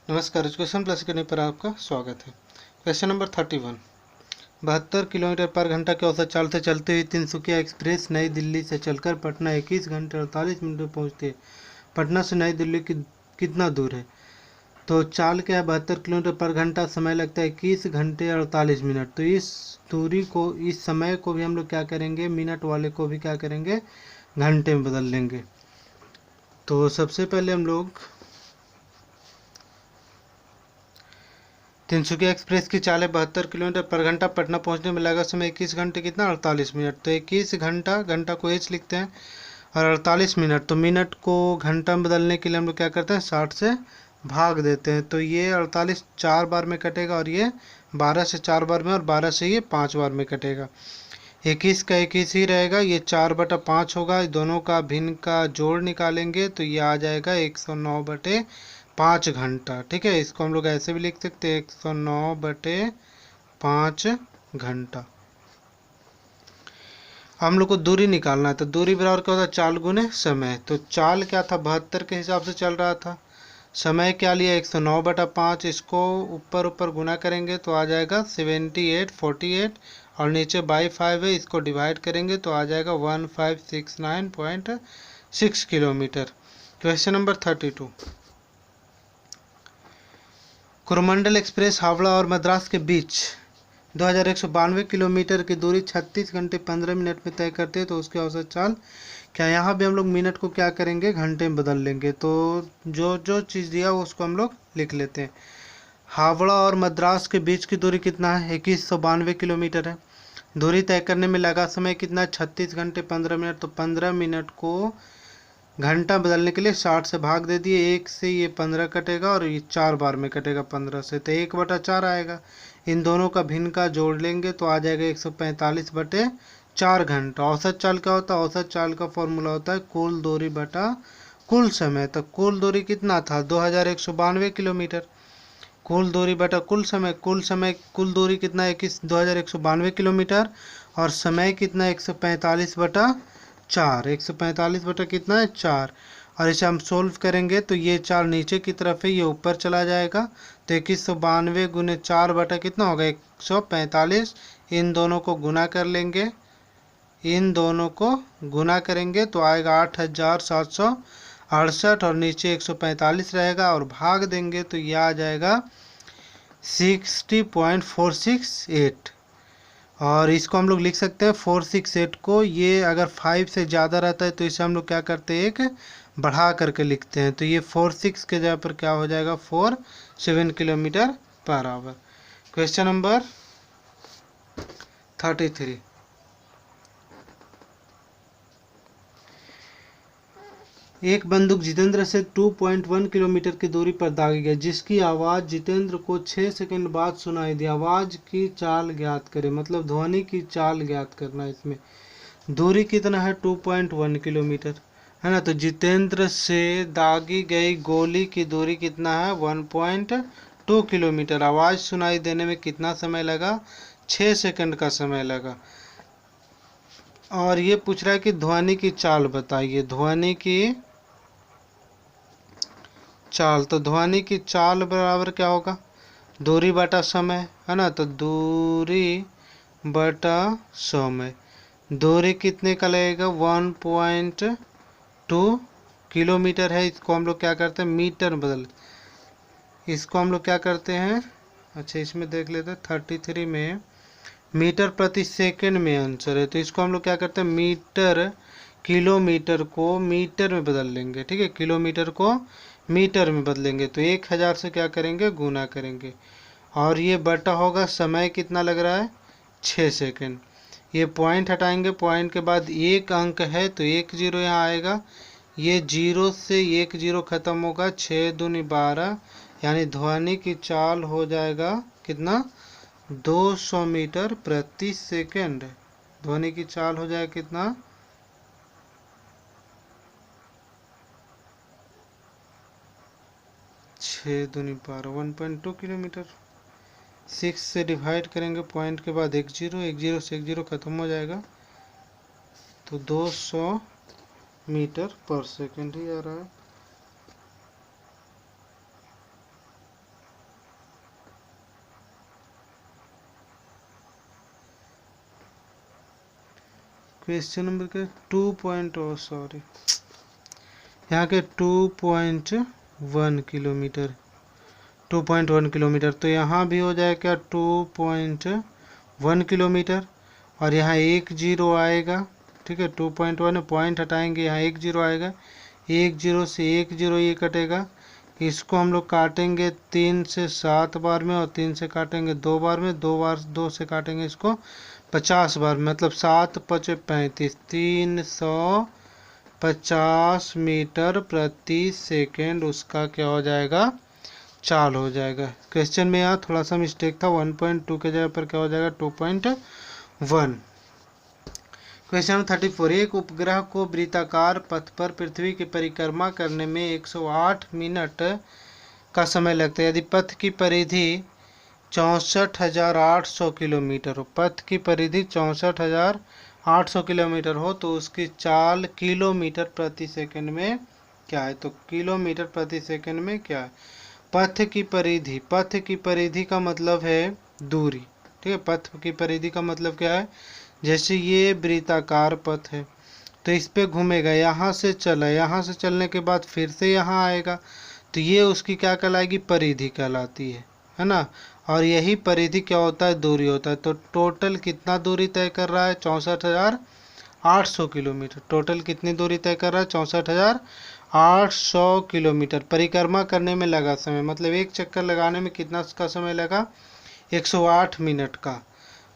नमस्कार, education plus करने पर आपका स्वागत है। Question number 31। 72 किलोमीटर पर घंटा के औसत चाल से चलते हुए तिनसुकिया एक्सप्रेस नई दिल्ली से चलकर पटना 21 घंटे 48 मिनट में पहुंचती है। पटना से नई दिल्ली कितना दूर है? तो चाल क्या है? 72 किलोमीटर पर घंटा, समय लगता है 21 घंटे 48 मिनट। तो इस दूरी को, इस समय को भी हम लोग क्या करेंगे, मिनट वाले को भी क्या करेंगे, घंटे में बदल लेंगे। तो सबसे पहले हम लोग तिनसुकिया एक्सप्रेस की चाल है 72 किलोमीटर पर घंटा, पटना पहुंचने में लगा समय 21 घंटे कितना 48 मिनट। तो 21 घंटा, घंटा को एच लिखते हैं, और 48 मिनट, तो मिनट को घंटा में बदलने के लिए हम लोग क्या करते हैं, 60 से भाग देते हैं। तो ये 48 4 बार में कटेगा, और ये 12 से 4 बार में, और 12 से ये 5 बार में कटेगा। 21 का 21 ही रहेगा, ये 4/5 होगा। दोनों का भिन्न का जोड़ निकालेंगे तो ये आ जाएगा 109/5 घंटा। ठीक है, इसको हम लोग ऐसे भी लिख सकते हैं, 109/5 घंटा। हम लोग को दूरी निकालना है, तो दूरी बराबर क्या होता है, चाल गुने समय। तो चाल क्या था, 72 के हिसाब से चल रहा था। समय क्या लिया, 109/5। इसको ऊपर ऊपर गुना करेंगे तो आ जाएगा 7848, और नीचे बाई 5 है, इसको डिवाइड करेंगे तो आ जाएगा 1569.6 kilometre. Question number 32। Coromandel express Howrah और मद्रास के बीच 2192 किलोमीटर की दूरी 36 घंटे 15 मिनट में तय करते हैं। तो उसकी औसत चाल क्या? यहाँ भी हम लोग मिनट को क्या करेंगे, घंटे में बदल लेंगे। तो जो जो चीज़ दिया उसको हम लोग लिख लेते हैं। हावड़ा और मद्रास के बीच की दूरी कितना है, 2192 किलोमीटर है। दूरी तय करने में लगा समय कितना है, 36 घंटे 15 मिनट। तो 15 मिनट को घंटा बदलने के लिए 60 से भाग दे दिए, एक से ये 15 कटेगा, और ये 4 बार में कटेगा 15 से, तो 1/4 आएगा। इन दोनों का भिन्न का जोड़ लेंगे तो आ जाएगा 145/4 घंटा। औसत चाल क्या होता है? औसत चाल का फॉर्मूला होता है कुल दूरी बटा कुल समय। तो कुल दूरी कितना था, 2192 किलोमीटर। कुल दूरी बटा कुल समय, कुल दूरी कितना है, 2192 किलोमीटर, और समय कितना है, 145/4। 145 बटा कितना है, 4। और इसे हम सोल्व करेंगे तो ये 4 नीचे की तरफ है, ये ऊपर चला जाएगा। तो 2192 गुने 4 बटा कितना होगा, 145। इन दोनों को गुना कर लेंगे, इन दोनों को गुना करेंगे तो आएगा 8768, और नीचे 145 रहेगा, और भाग देंगे तो यह आ जाएगा 60.468। और इसको हम लोग लिख सकते हैं 468 को, ये अगर 5 से ज़्यादा रहता है तो इसे हम लोग क्या करते हैं, एक बढ़ा करके लिखते हैं। तो ये 46 के जगह पर क्या हो जाएगा, 47 kilometre per hour. Question number 33। एक बंदूक जितेंद्र से 2.1 किलोमीटर की दूरी पर दागी गई, जिसकी आवाज़ जितेंद्र को 6 सेकंड बाद सुनाई दी। आवाज़ की चाल ज्ञात करें, मतलब ध्वनि की चाल ज्ञात करना है। इसमें दूरी कितना है, 2.1 किलोमीटर है ना। तो जितेंद्र से दागी गई गोली की दूरी कितना है, 1.2 किलोमीटर। आवाज़ सुनाई देने में कितना समय लगा, 6 सेकंड का समय लगा। और ये पूछ रहा है कि ध्वनि की चाल बताइए, ध्वनि की चाल। तो ध्वनि की चाल बराबर क्या होगा, दूरी बटा समय, है ना। तो दूरी बटा समय, दूरी कितने का लगेगा, 1.2 किलोमीटर है। इसको हम लोग क्या करते हैं, मीटर में बदल, इसको हम लोग क्या करते हैं, अच्छा इसमें देख लेते हैं 33 में मीटर प्रति सेकंड में आंसर है। तो इसको हम लोग क्या करते हैं, मीटर, किलोमीटर को मीटर में बदल लेंगे। ठीक है, किलोमीटर को मीटर में बदलेंगे तो 1000 से क्या करेंगे, गुना करेंगे, और ये बटा होगा समय कितना लग रहा है, 6 सेकंड। ये पॉइंट हटाएंगे, पॉइंट के बाद एक अंक है तो 1 0 यहाँ आएगा, ये 0 से 1 0 खत्म होगा, 6 दूनी 12, यानी ध्वनि की चाल हो जाएगा कितना, 200 मीटर प्रति सेकंड। ध्वनि की चाल हो जाएगा कितना, 6 दूनी 12, 1.2 किलोमीटर। 6 से डिवाइड करेंगे, पॉइंट के बाद 1 0, 1 0 से 1 0 खत्म हो जाएगा, तो 200 मीटर पर सेकंड ही आ रहा है। क्वेश्चन नंबर के 2 यहाँ के 2.1 किलोमीटर, 2.1 किलोमीटर, तो यहाँ भी हो जाएगा क्या 2.1 किलोमीटर, और यहाँ 1 0 आएगा, ठीक है। 2.1 पॉइंट हटाएंगे, यहाँ 1 0 आएगा, 1 0 से 1 0 ये कटेगा, इसको हम लोग काटेंगे 3 से 7 बार में, और 3 से काटेंगे 2 बार में, 2 बार 2 से काटेंगे इसको 50 बार में, मतलब 7 5 35, 350 मीटर प्रति सेकेंड उसका क्या हो जाएगा, चाल हो जाएगा। क्वेश्चन में यहाँ थोड़ा सा मिस्टेक था, 1.2 के जगह पर क्या हो जाएगा 2.1। क्वेश्चन 34, एक उपग्रह को वृत्ताकार पथ पर पृथ्वी की परिक्रमा करने में 108 मिनट का समय लगता है। यदि पथ की परिधि 64,800 किलोमीटर हो, पथ की परिधि 64,800 किलोमीटर हो, तो उसकी चाल किलोमीटर प्रति सेकंड में क्या है। तो किलोमीटर प्रति सेकंड में क्या है, पथ की परिधि, पथ की परिधि का मतलब है दूरी, ठीक है। पथ की परिधि का मतलब क्या है, जैसे ये वृत्ताकार पथ है तो इस पे घूमेगा, यहाँ से चला, यहाँ से चलने के बाद फिर से यहाँ आएगा, तो ये उसकी क्या कहलाएगी, परिधि कहलाती है ना। और यही परिधि क्या होता है, दूरी होता है। तो टोटल कितना दूरी तय कर रहा है, 64,800 किलोमीटर। टोटल कितनी दूरी तय कर रहा है, 64,800 किलोमीटर। परिक्रमा करने में लगा समय, मतलब एक चक्कर लगाने में कितना का समय लगा, 108 मिनट का।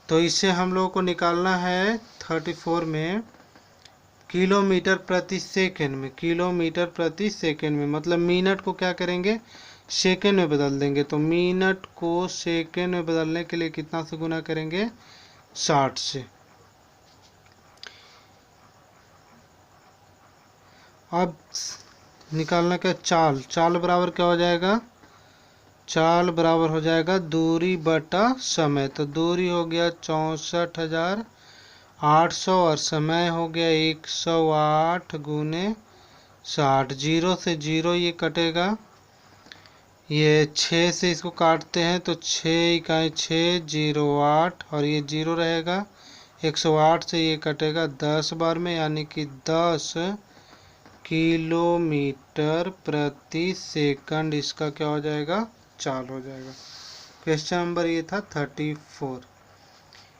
तो इससे हम लोगों को निकालना है 34 में किलोमीटर प्रति सेकंड में, किलोमीटर प्रति सेकंड में, मतलब मिनट को क्या करेंगे, सेकंड में बदल देंगे। तो मिनट को सेकंड में बदलने के लिए कितना से गुना करेंगे, 60 से। अब निकालना क्या, चाल, चाल बराबर क्या हो जाएगा, चाल बराबर हो जाएगा दूरी बटा समय। तो दूरी हो गया 64,800 और समय हो गया 108 गुने 60। 0 से 0 ये कटेगा, ये 6 से इसको काटते हैं तो 6 इकाई 6 0 8, और ये 0 रहेगा, 108 से ये कटेगा 10 बार में, यानी कि 10 किलोमीटर प्रति सेकंड इसका क्या हो जाएगा, चाल हो जाएगा। क्वेश्चन नंबर ये था 34।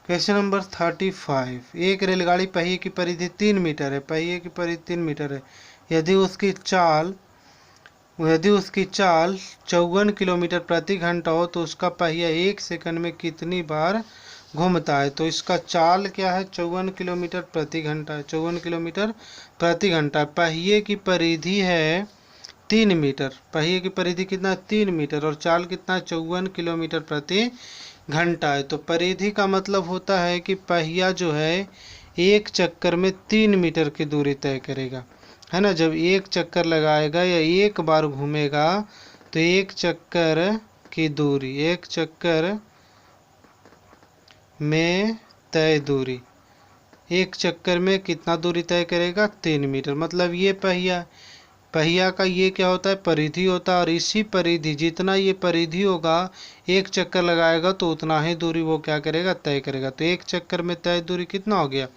क्वेश्चन नंबर 35, एक रेलगाड़ी पहिए की परिधि 3 मीटर है, पहिए की परिधि 3 मीटर है। यदि उसकी चाल 54 किलोमीटर प्रति घंटा हो, तो उसका पहिया 1 सेकंड में कितनी बार घूमता है। तो इसका चाल क्या है, 54 किलोमीटर प्रति घंटा है, 54 किलोमीटर प्रति घंटा। पहिए की परिधि है 3 मीटर, पहिए की परिधि कितना, 3 मीटर, और चाल कितना, 54 किलोमीटर प्रति घंटा है। तो परिधि का मतलब होता है कि पहिया जो है एक चक्कर में 3 मीटर की दूरी तय करेगा, है ना। जब एक चक्कर लगाएगा या एक बार घूमेगा तो एक चक्कर की दूरी, एक चक्कर में तय दूरी, एक चक्कर में कितना दूरी तय करेगा, 3 मीटर। मतलब ये पहिया का ये क्या होता है, परिधि होता है, और इसी परिधि, जितना ये परिधि होगा एक चक्कर लगाएगा तो उतना ही दूरी वो क्या करेगा, तय करेगा। तो एक चक्कर में तय दूरी कितना हो गया,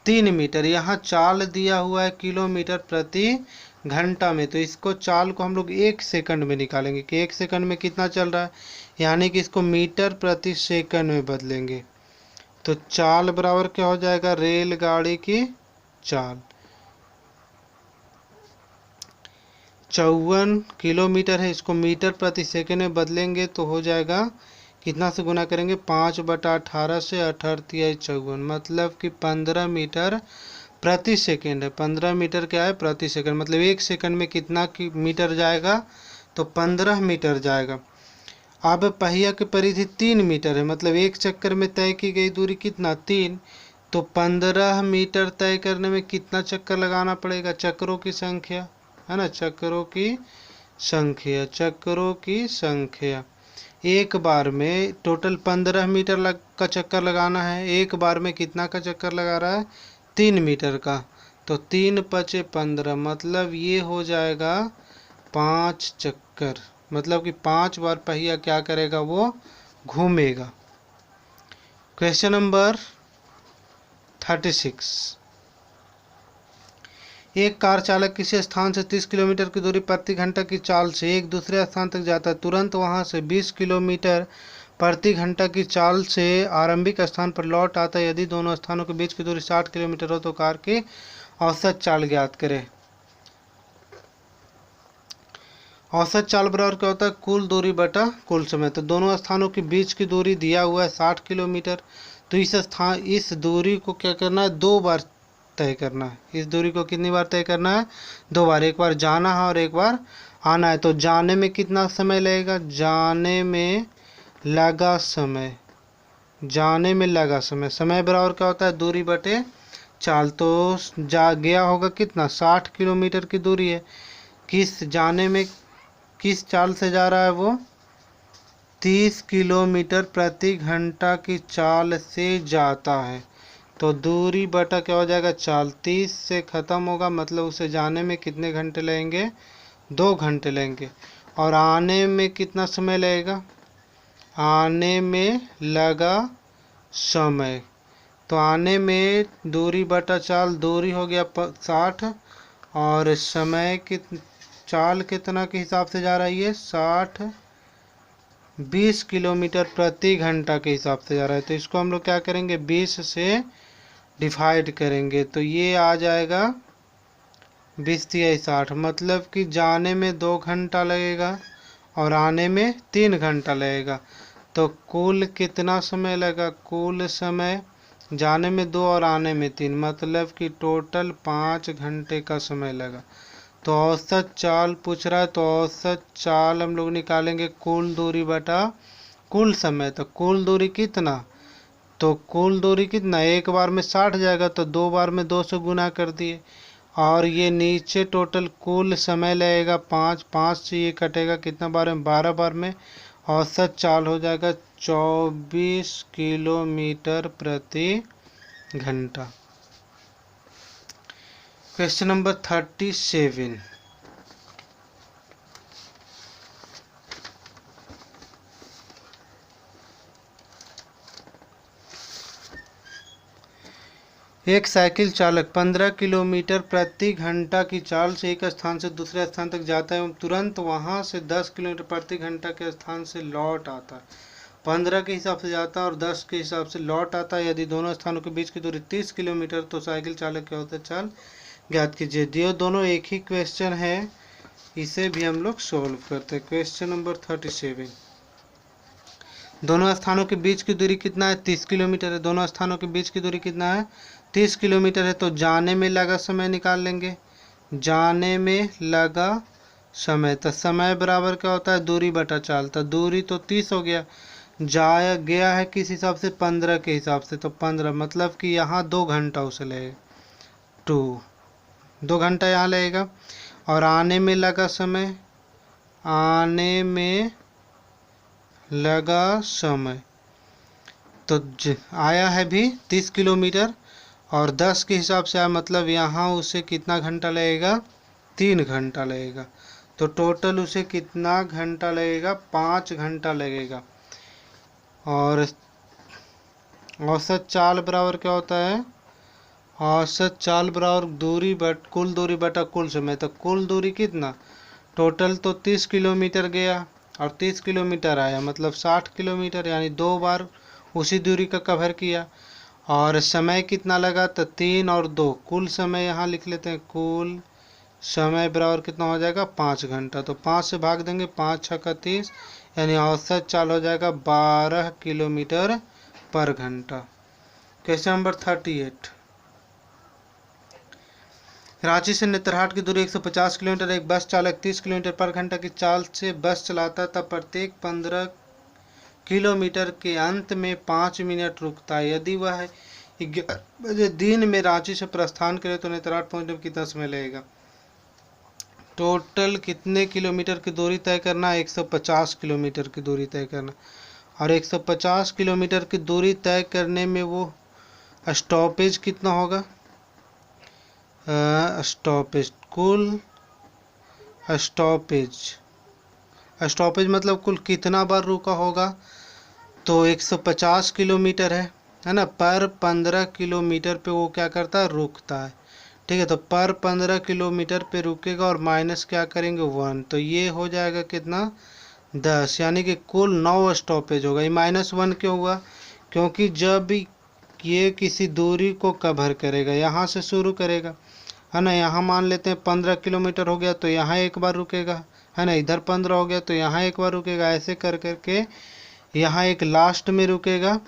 3 मीटर। यहाँ चाल दिया हुआ है किलोमीटर प्रति घंटा में, तो इसको चाल को हम लोग 1 सेकंड में निकालेंगे कि 1 सेकंड में कितना चल रहा है, यानी कि इसको मीटर प्रति सेकंड में बदलेंगे। तो चाल बराबर क्या हो जाएगा, रेलगाड़ी की चाल। 54 किलोमीटर है, इसको मीटर प्रति सेकंड में बदलेंगे तो हो जाएगा, कितना से गुना करेंगे, 5/18 से 8×54, मतलब कि 15 मीटर प्रति सेकंड है। 15 मीटर क्या है, प्रति सेकंड, मतलब एक सेकंड में कितना मीटर जाएगा, तो 15 मीटर जाएगा। अब पहिया की परिधि 3 मीटर है, मतलब एक चक्कर में तय की गई दूरी कितना, 3, तो 15 मीटर तय करने में कितना चक्कर लगाना पड़ेगा, चक्रों की संख्या, है ना, चक्रों की संख्या, चक्रों की संख्या। एक बार में टोटल 15 मीटर का चक्कर लगाना है, एक बार में कितना का चक्कर लगा रहा है, 3 मीटर का। तो 3 × 15, मतलब ये हो जाएगा 5 चक्कर, मतलब कि 5 बार पहिया क्या करेगा, वो घूमेगा। क्वेश्चन नंबर 36, एक कार चालक किसी स्थान से 30 किलोमीटर की दूरी प्रति घंटा की चाल से एक दूसरे स्थान तक जाता है, तुरंत वहां से 20 किलोमीटर प्रति घंटा की चाल से आरंभिक स्थान पर लौट आता है। यदि दोनों स्थानों के बीच की दूरी 60 किलोमीटर हो तो कार की औसत चाल ज्ञात करें। औसत चाल बराबर क्या होता है? कुल दूरी बटा कुल समय। तो दोनों स्थानों के बीच की दूरी दिया हुआ है 60 किलोमीटर। तो इस दूरी को क्या करना है? 2 बार तय करना है। इस दूरी को कितनी बार तय करना है? 2 बार। एक बार जाना है और एक बार आना है। तो जाने में कितना समय लगेगा? जाने में लगा समय। जाने में लगा समय। समय बराबर क्या होता है? दूरी बटे चाल। तो जा गया होगा कितना? 60 किलोमीटर की दूरी है। जाने में किस चाल से जा रहा है वो? 30 किलोमीटर प्रति घंटा की चाल से जाता है। तो दूरी बटा क्या हो जाएगा? चाल। 30 से ख़त्म होगा, मतलब उसे जाने में कितने घंटे लगेंगे? 2 घंटे लगेंगे। और आने में कितना समय लगेगा? आने में लगा समय। तो आने में दूरी बटा चाल, दूरी हो गया 60 और समय चाल कितना के हिसाब से जा रही है? 20 किलोमीटर प्रति घंटा के हिसाब से जा रहा है। तो इसको हम लोग क्या करेंगे? 20 से डिवाइड करेंगे। तो ये आ जाएगा 20 तिया 60, मतलब कि जाने में 2 घंटा लगेगा और आने में 3 घंटा लगेगा। तो कुल कितना समय लगा? कुल समय जाने में 2 और आने में 3, मतलब कि टोटल 5 घंटे का समय लगा। तो औसत चाल पूछ रहा है, तो औसत चाल हम लोग निकालेंगे कुल दूरी बटा कुल समय। तो कुल दूरी कितना? तो कुल दूरी कितना? एक बार में 60 जाएगा, तो 2 बार में 2 से गुना कर दिए। और ये नीचे टोटल कुल समय लगेगा 5, 5 से ये कटेगा कितना बार में? 12 बार में। औसत चाल हो जाएगा 24 किलोमीटर प्रति घंटा। Question number 37। एक साइकिल चालक 15 किलोमीटर प्रति घंटा की चाल से एक स्थान से दूसरे स्थान तक जाता है एवं तुरंत वहां से 10 किलोमीटर प्रति घंटा के स्थान से लौट आता है। 15 के हिसाब से जाता है और 10 के हिसाब से लौट आता है। यदि दोनों स्थानों के बीच की दूरी 30 किलोमीटर तो साइकिल चालक क्या होता है? चाल ज्ञात कीजिए। ये दोनों एक ही क्वेश्चन है, इसे भी हम लोग सोल्व करते हैं। Question number 37। दोनों स्थानों के बीच की दूरी कितना है? 30 किलोमीटर है। दोनों स्थानों के बीच की दूरी कितना है? 30 किलोमीटर है। तो जाने में लगा समय निकाल लेंगे। जाने में लगा समय, तो समय बराबर क्या होता है? दूरी बटा चाल। तो दूरी तो 30 हो गया, जाया गया है किस हिसाब से? 15 के हिसाब से। तो 15 मतलब कि यहाँ 2 घंटा उसे लगेगा। 2 घंटा यहाँ लगेगा। और आने में लगा समय, आने में लगा समय तो आया है भी 30 किलोमीटर और 10 के हिसाब से आया, मतलब यहाँ उसे कितना घंटा लगेगा? 3 घंटा लगेगा। तो टोटल उसे कितना घंटा लगेगा? 5 घंटा लगेगा। और औसत चाल बराबर क्या होता है? औसत चाल बराबर कुल दूरी बटा कुल समय। तो कुल दूरी कितना? टोटल तो 30 किलोमीटर गया और 30 किलोमीटर आया, मतलब 60 किलोमीटर, यानी 2 बार उसी दूरी का कवर किया। और समय कितना लगा? तो 3 और 2, कुल समय यहाँ लिख लेते हैं। कुल समय बराबर कितना हो जाएगा? 5 घंटा। तो 5 से भाग देंगे, 5 छक्का 30, यानी औसत चाल हो जाएगा 12 किलोमीटर पर घंटा। Question number 38। रांची से नेतरहाट की दूरी 150 किलोमीटर। एक बस चालक 30 किलोमीटर पर घंटा की चाल से बस चलाता है, तब प्रत्येक 15 किलोमीटर के अंत में 5 मिनट रुकता है। यदि वह 11 बजे दिन में रांची से प्रस्थान करे तो नेतरहाट पहुंचने में कितना समय लगेगा? टोटल कितने किलोमीटर की दूरी तय करना है? 150 किलोमीटर की दूरी तय करना। और 150 किलोमीटर की दूरी तय करने में वो स्टॉपेज कितना होगा? स्टॉपेज, कुल स्टॉपेज मतलब कुल कितना बार रुका होगा? तो 150 किलोमीटर है ना, पर 15 किलोमीटर पे वो क्या करता है? रुकता है। ठीक है। तो पर 15 किलोमीटर पे रुकेगा और माइनस क्या करेंगे 1, तो ये हो जाएगा कितना 10, यानी कि कुल 9 स्टॉपेज होगा। ये -1 क्यों हुआ? क्योंकि जब ये किसी दूरी को कवर करेगा, यहाँ से शुरू करेगा, है ना, यहाँ मान लेते हैं 15 किलोमीटर हो गया तो यहाँ एक बार रुकेगा, है ना, इधर 15 हो गया तो यहाँ एक बार रुकेगा, ऐसे कर करके यहाँ एक लास्ट में रुकेगा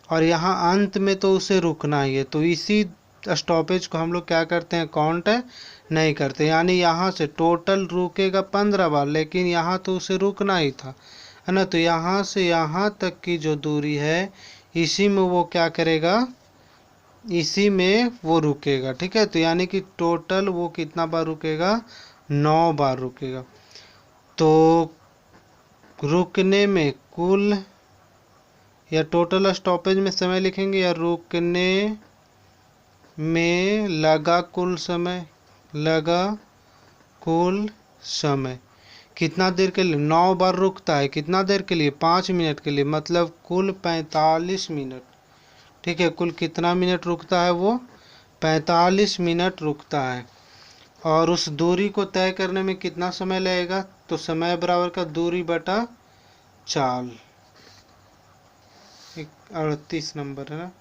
और यहाँ अंत में तो उसे रुकना ही है। तो इसी स्टॉपेज को हम लोग क्या करते हैं, काउंट नहीं करते, यानी यहाँ से टोटल रुकेगा 15 बार, लेकिन यहाँ तो उसे रुकना ही था, है ना। तो यहाँ से यहाँ तक की जो दूरी है इसी में वो क्या करेगा, इसी में वो रुकेगा। ठीक है, तो यानी कि टोटल वो कितना बार रुकेगा, 9 बार रुकेगा। तो रुकने में कुल, या टोटल स्टॉपेज में समय लिखेंगे, या रुकने में लगा कुल समय, लगा कुल समय कितना देर के लिए, 9 बार रुकता है, कितना देर के लिए, 5 मिनट के लिए, मतलब कुल 45 मिनट। ठीक है, कुल कितना मिनट रुकता है वो, 45 मिनट रुकता है। और उस दूरी को तय करने में कितना समय लगेगा, तो समय बराबर का दूरी बटा चाल, 38 नंबर है ना।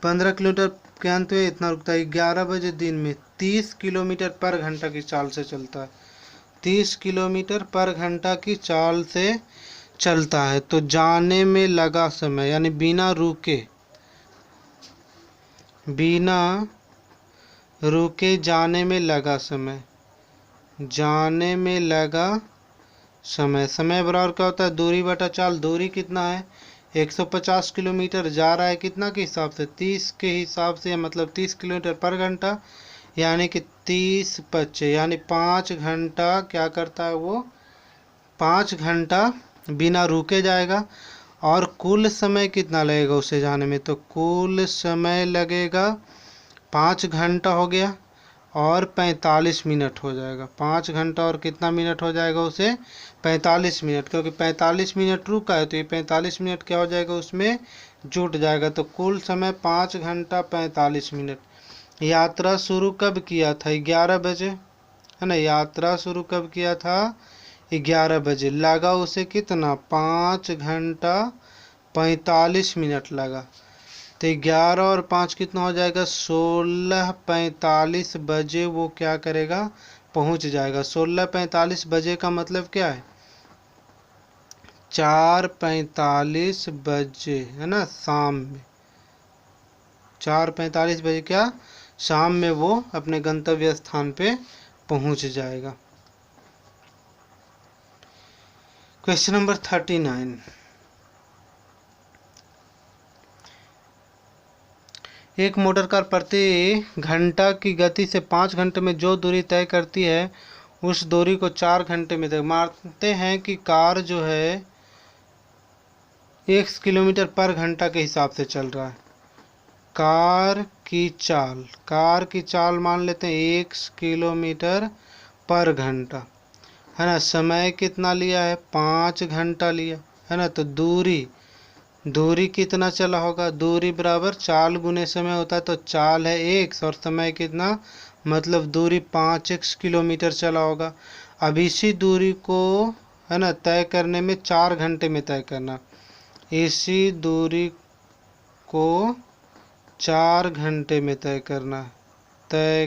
पंद्रह किलोमीटर के अंत में इतना रुकता है। 11 बजे दिन में 30 किलोमीटर पर घंटा की चाल से चलता है, 30 किलोमीटर पर घंटा की चाल से चलता है। तो जाने में लगा समय, यानी बिना रुके जाने में लगा समय, जाने में लगा समय, समय बराबर क्या होता है, दूरी बटा चाल। दूरी कितना है, 150 किलोमीटर, जा रहा है कितना के हिसाब से, 30 के हिसाब से, मतलब 30 किलोमीटर पर घंटा, यानी कि 30 25, यानी 5 घंटा क्या करता है वो, 5 घंटा बिना रुके जाएगा। और कुल समय कितना लगेगा उसे जाने में, तो कुल समय लगेगा 5 घंटा हो गया और 45 मिनट हो जाएगा। 5 घंटा और कितना मिनट हो जाएगा उसे, 45 मिनट, क्योंकि 45 मिनट रुका है तो ये 45 मिनट क्या हो जाएगा उसमें जुट जाएगा। तो कुल समय 5 घंटा 45 मिनट। यात्रा शुरू कब किया था, 11 बजे, है ना, यात्रा शुरू कब किया था, 11 बजे। लगा उसे कितना, 5 घंटा 45 मिनट लगा। तो 11 और 5 कितना हो जाएगा, 16:45 बजे वो क्या करेगा, पहुंच जाएगा। 16:45 बजे का मतलब क्या है, 4:45 बजे, है ना, शाम में, 4:45 बजे क्या, शाम में वो अपने गंतव्य स्थान पे पहुंच जाएगा। क्वेश्चन नंबर 39, एक मोटर कार प्रति घंटा की गति से 5 घंटे में जो दूरी तय करती है उस दूरी को 4 घंटे में तय। मानते हैं कि कार जो है 1 किलोमीटर पर घंटा के हिसाब से चल रहा है। कार की चाल मान लेते हैं 1 किलोमीटर पर घंटा, है ना। समय कितना लिया है, 5 घंटा लिया, है ना। तो दूरी कितना चला होगा, दूरी बराबर चाल गुने समय होता है, तो चाल है 1 और समय कितना, मतलब दूरी 5x किलोमीटर चला होगा। अब इसी दूरी को, है ना, तय करने में 4 घंटे में तय करना, इसी दूरी को 4 घंटे में तय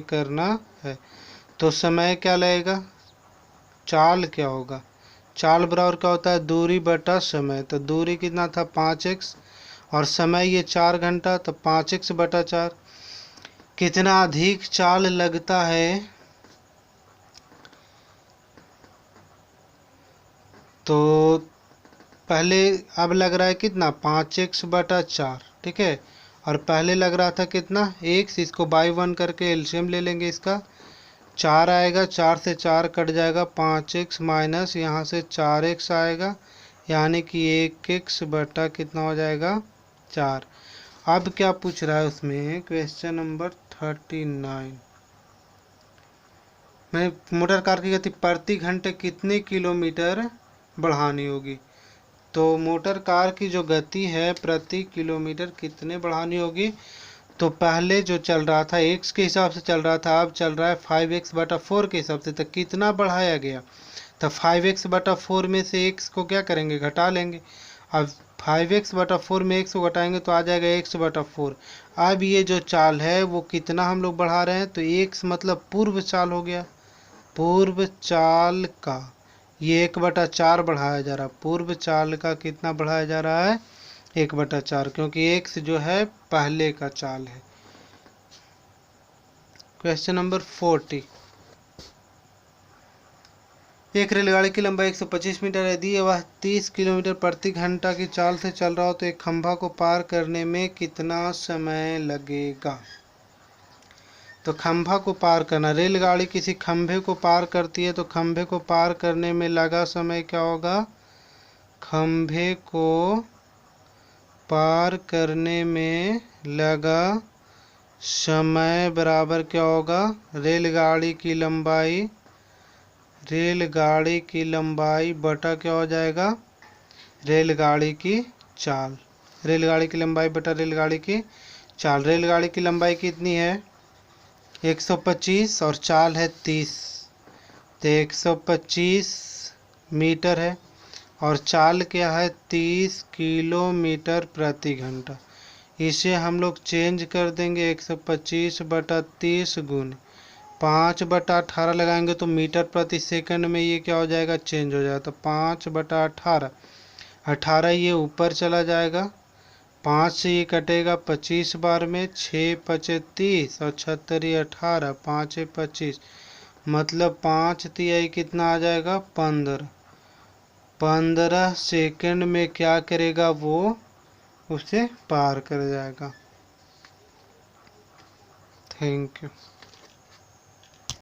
करना है। तो समय क्या लगेगा, चाल क्या होगा, चाल बराबर क्या होता है, दूरी बटा समय। तो दूरी कितना था 5x और समय ये 4 घंटा, तो 5x बटा 4। कितना अधिक चाल लगता है, तो पहले अब लग रहा है कितना 5x बटा 4, ठीक है। और पहले लग रहा था कितना x, इसको बाई 1 करके एलसीएम ले लेंगे, इसका 4 आएगा, 4 से 4 कट जाएगा, 5x माइनस यहाँ से 4x आएगा, यानी कि 1x बटा कितना हो जाएगा 4। अब क्या पूछ रहा है उसमें, क्वेश्चन नंबर 39 में मोटर कार की गति प्रति घंटे कितने किलोमीटर बढ़ानी होगी। तो मोटर कार की जो गति है प्रति किलोमीटर कितने बढ़ानी होगी। तो पहले जो चल रहा था x के हिसाब से चल रहा था, अब चल रहा है 5x/4 के हिसाब से। तो कितना बढ़ाया गया, तो 5x/4 में से x को क्या करेंगे, घटा लेंगे। अब 5x/4 में x को घटाएंगे तो आ जाएगा x/4। अब ये जो चाल है वो कितना हम लोग बढ़ा रहे हैं, तो x मतलब पूर्व चाल हो गया, पूर्व चाल का ये 1/4 बढ़ाया जा रहा है। पूर्व चाल का कितना बढ़ाया जा रहा है, 1/4, क्योंकि x जो है पहले का चाल है। Question number 40। एक रेलगाड़ी की लंबाई 125 मीटर है। यदि वह 30 किलोमीटर प्रति घंटा की चाल से चल रहा हो तो एक खंभा को पार करने में कितना समय लगेगा। तो खंभा को पार करना, रेलगाड़ी किसी खंभे को पार करती है तो खंभे को पार करने में लगा समय क्या होगा, खंभे को पार करने में लगा समय बराबर क्या होगा, रेलगाड़ी की लंबाई बटा क्या हो जाएगा, रेलगाड़ी की चाल। रेलगाड़ी की लंबाई बटा रेलगाड़ी की चाल। रेलगाड़ी की लंबाई कितनी है, 125 और चाल है 30, तो 125 मीटर है और चाल क्या है 30 किलोमीटर प्रति घंटा। इसे हम लोग चेंज कर देंगे, 125/30 गुण 5/18 लगाएंगे तो मीटर प्रति सेकंड में ये क्या हो जाएगा, चेंज हो जाएगा। तो 5/18, 18 ये ऊपर चला जाएगा, 5 से ये कटेगा 25 बार में, 6×5 = 30 और 76 18, 5 × 25 मतलब 5×3 कितना आ जाएगा, 15 सेकंड में क्या करेगा, वो उसे पार कर जाएगा। Thank you.